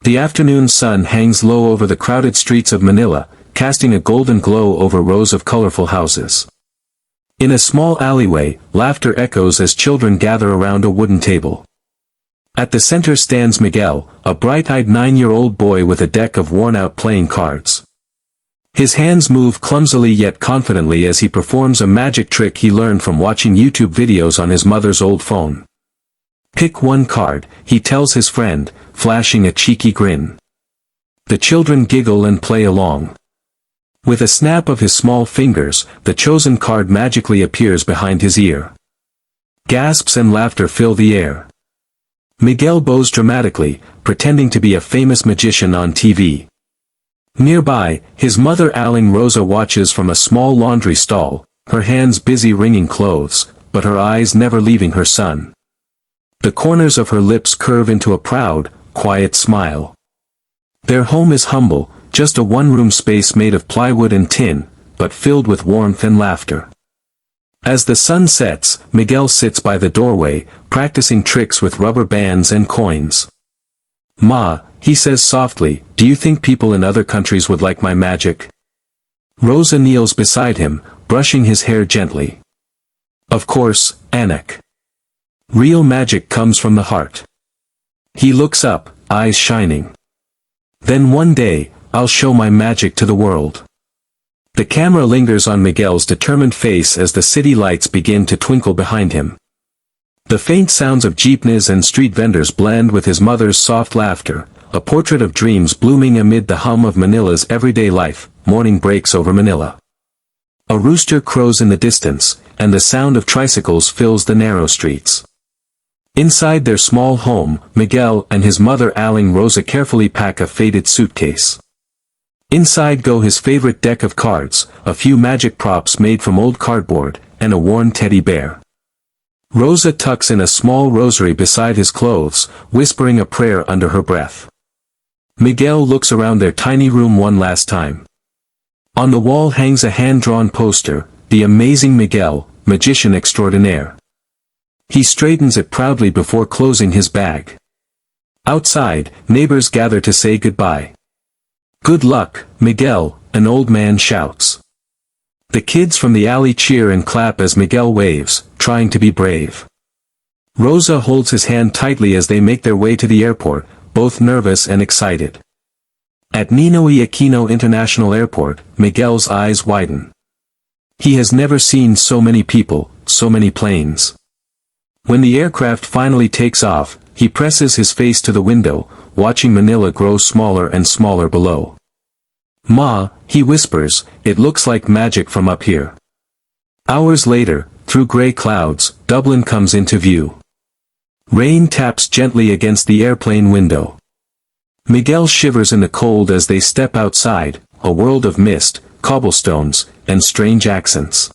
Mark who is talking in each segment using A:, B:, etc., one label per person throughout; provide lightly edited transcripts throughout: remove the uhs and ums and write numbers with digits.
A: The afternoon sun hangs low over the crowded streets of Manila, casting a golden glow over rows of colorful houses. In a small alleyway, laughter echoes as children gather around a wooden table. At the center stands Miguel, a bright-eyed 9-year-old boy with a deck of worn-out playing cards. His hands move clumsily yet confidently as he performs a magic trick he learned from watching YouTube videos on his mother's old phone. "Pick one card," he tells his friend, flashing a cheeky grin. The children giggle and play along. With a snap of his small fingers, the chosen card magically appears behind his ear. Gasps and laughter fill the air. Miguel bows dramatically, pretending to be a famous magician on TV. Nearby, his mother Aling Rosa watches from a small laundry stall, her hands busy wringing clothes, but her eyes never leaving her son. The corners of her lips curve into a proud, quiet smile. Their home is humble, just a one-room space made of plywood and tin, but filled with warmth and laughter. As the sun sets, Miguel sits by the doorway, practicing tricks with rubber bands and coins. "Ma," he says softly, "do you think people in other countries would like my magic?" Rosa kneels beside him, brushing his hair gently. "Of course, Anak. Real magic comes from the heart." He looks up, eyes shining. "Then one day, I'll show my magic to the world." The camera lingers on Miguel's determined face as the city lights begin to twinkle behind him. The faint sounds of jeepneys and street vendors blend with his mother's soft laughter, a portrait of dreams blooming amid the hum of Manila's everyday life. Morning breaks over Manila. A rooster crows in the distance, and the sound of tricycles fills the narrow streets. Inside their small home, Miguel and his mother Aling Rosa carefully pack a faded suitcase. Inside go his favorite deck of cards, a few magic props made from old cardboard, and a worn teddy bear. Rosa tucks in a small rosary beside his clothes, whispering a prayer under her breath. Miguel looks around their tiny room one last time. On the wall hangs a hand-drawn poster, "The Amazing Miguel, Magician Extraordinaire." He straightens it proudly before closing his bag. Outside, neighbors gather to say goodbye. "Good luck, Miguel," an old man shouts. The kids from the alley cheer and clap as Miguel waves, trying to be brave. Rosa holds his hand tightly as they make their way to the airport, both nervous and excited. At Ninoy Aquino International Airport, Miguel's eyes widen. He has never seen so many people, so many planes. When the aircraft finally takes off, he presses his face to the window, watching Manila grow smaller and smaller below. "Ma," he whispers, "it looks like magic from up here." Hours later, through gray clouds, Dublin comes into view. Rain taps gently against the airplane window. Miguel shivers in the cold as they step outside, a world of mist, cobblestones, and strange accents.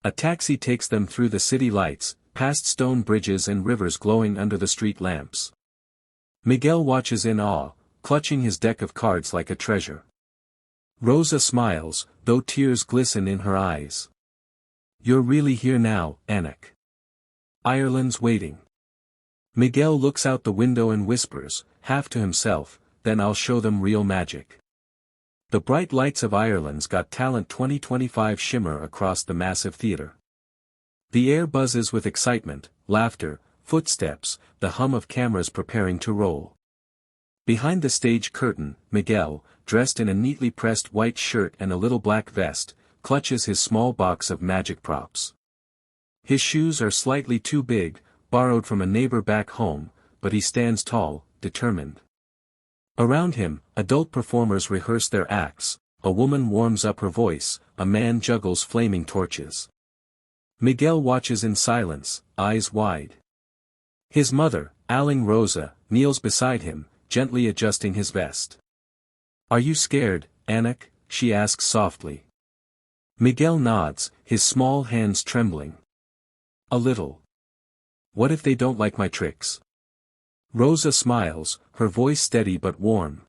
A: A taxi takes them through the city lights, past stone bridges and rivers glowing under the street lamps. Miguel watches in awe, clutching his deck of cards like a treasure. Rosa smiles, though tears glisten in her eyes. "You're really here now, Anak. Ireland's waiting." Miguel looks out the window and whispers, half to himself, "Then I'll show them real magic." The bright lights of Ireland's Got Talent 2025 shimmer across the massive theater. The air buzzes with excitement, laughter, footsteps, the hum of cameras preparing to roll. Behind the stage curtain, Miguel, dressed in a neatly pressed white shirt and a little black vest, clutches his small box of magic props. His shoes are slightly too big, borrowed from a neighbor back home, but he stands tall, determined. Around him, adult performers rehearse their acts, a woman warms up her voice, a man juggles flaming torches. Miguel watches in silence, eyes wide. His mother, Aling Rosa, kneels beside him, gently adjusting his vest. "Are you scared, Anak?" she asks softly. Miguel nods, his small hands trembling. "A little. What if they don't like my tricks?" Rosa smiles, her voice steady but warm.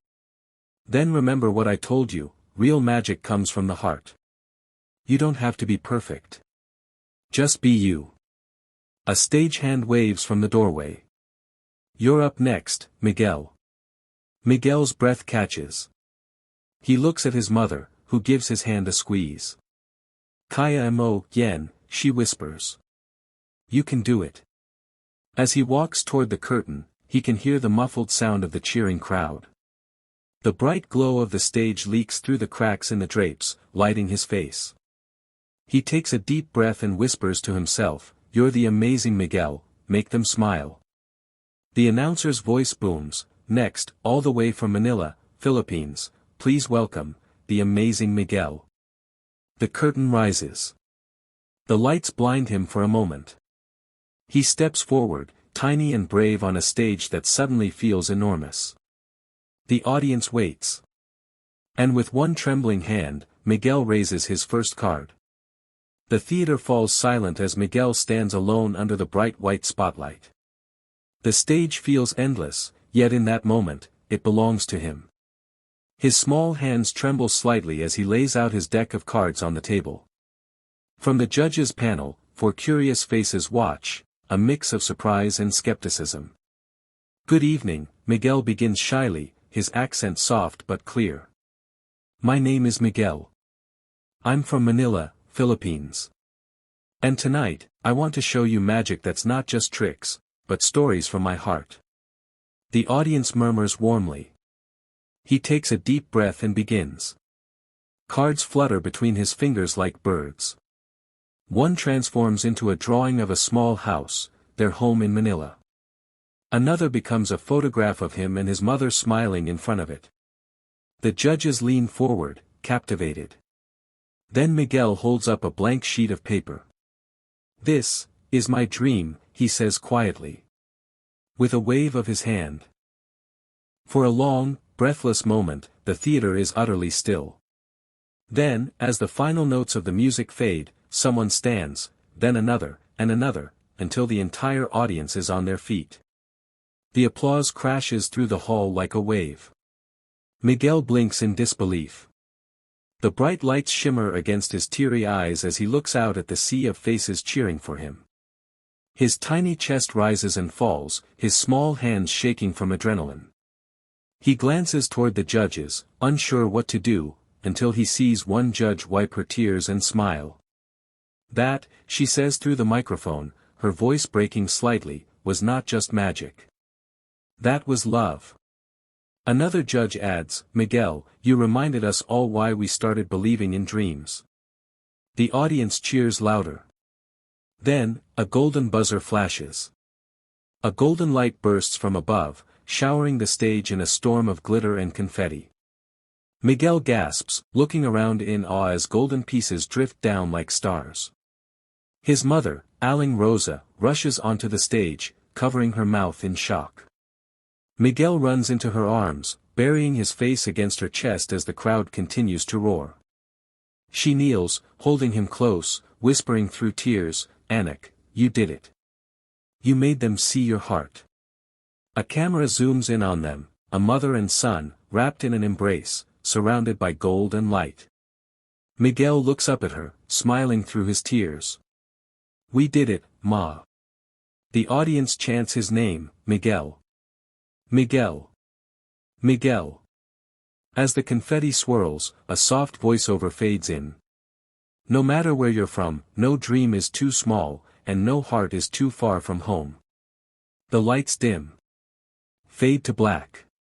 A: "Then remember what I told you, real magic comes from the heart. You don't have to be perfect. Just be you." A stagehand waves from the doorway. "You're up next, Miguel." Miguel's breath catches. He looks at his mother, who gives his hand a squeeze. Kaya mo, yen, she whispers. You can do it. As he walks toward the curtain, he can hear the muffled sound of the cheering crowd. The bright glow of the stage leaks through the cracks in the drapes, lighting his face. He takes a deep breath and whispers to himself, "You're the amazing Miguel, make them smile." The announcer's voice booms, "Next, all the way from Manila, Philippines, please welcome, the amazing Miguel." The curtain rises. The lights blind him for a moment. He steps forward, tiny and brave on a stage that suddenly feels enormous. The audience waits. And with one trembling hand, Miguel raises his first card. The theater falls silent as Miguel stands alone under the bright white spotlight. The stage feels endless, yet in that moment, it belongs to him. His small hands tremble slightly as he lays out his deck of cards on the table. From the judges' panel, for curious faces watch, a mix of surprise and skepticism. "Good evening," Miguel begins shyly, his accent soft but clear. "My name is Miguel. I'm from Manila, Philippines. And tonight, I want to show you magic that's not just tricks, but stories from my heart." The audience murmurs warmly. He takes a deep breath and begins. Cards flutter between his fingers like birds. One transforms into a drawing of a small house, their home in Manila. Another becomes a photograph of him and his mother smiling in front of it. The judges lean forward, captivated. Then Miguel holds up a blank sheet of paper. "This is my dream," he says quietly. With a wave of his hand. For a long, breathless moment, the theater is utterly still. Then, as the final notes of the music fade, someone stands, then another, and another, until the entire audience is on their feet. The applause crashes through the hall like a wave. Miguel blinks in disbelief. The bright lights shimmer against his teary eyes as he looks out at the sea of faces cheering for him. His tiny chest rises and falls, his small hands shaking from adrenaline. He glances toward the judges, unsure what to do, until he sees one judge wipe her tears and smile. "That," she says through the microphone, her voice breaking slightly, "was not just magic. That was love." Another judge adds, "Miguel, you reminded us all why we started believing in dreams." The audience cheers louder. Then, a golden buzzer flashes. A golden light bursts from above, showering the stage in a storm of glitter and confetti. Miguel gasps, looking around in awe as golden pieces drift down like stars. His mother, Aling Rosa, rushes onto the stage, covering her mouth in shock. Miguel runs into her arms, burying his face against her chest as the crowd continues to roar. She kneels, holding him close, whispering through tears, "Anak, you did it. You made them see your heart." A camera zooms in on them, a mother and son, wrapped in an embrace, surrounded by gold and light. Miguel looks up at her, smiling through his tears. "We did it, Ma." The audience chants his name, Miguel. Miguel. Miguel. As the confetti swirls, a soft voiceover fades in. "No matter where you're from, no dream is too small, and no heart is too far from home." The lights dim. Fade to black.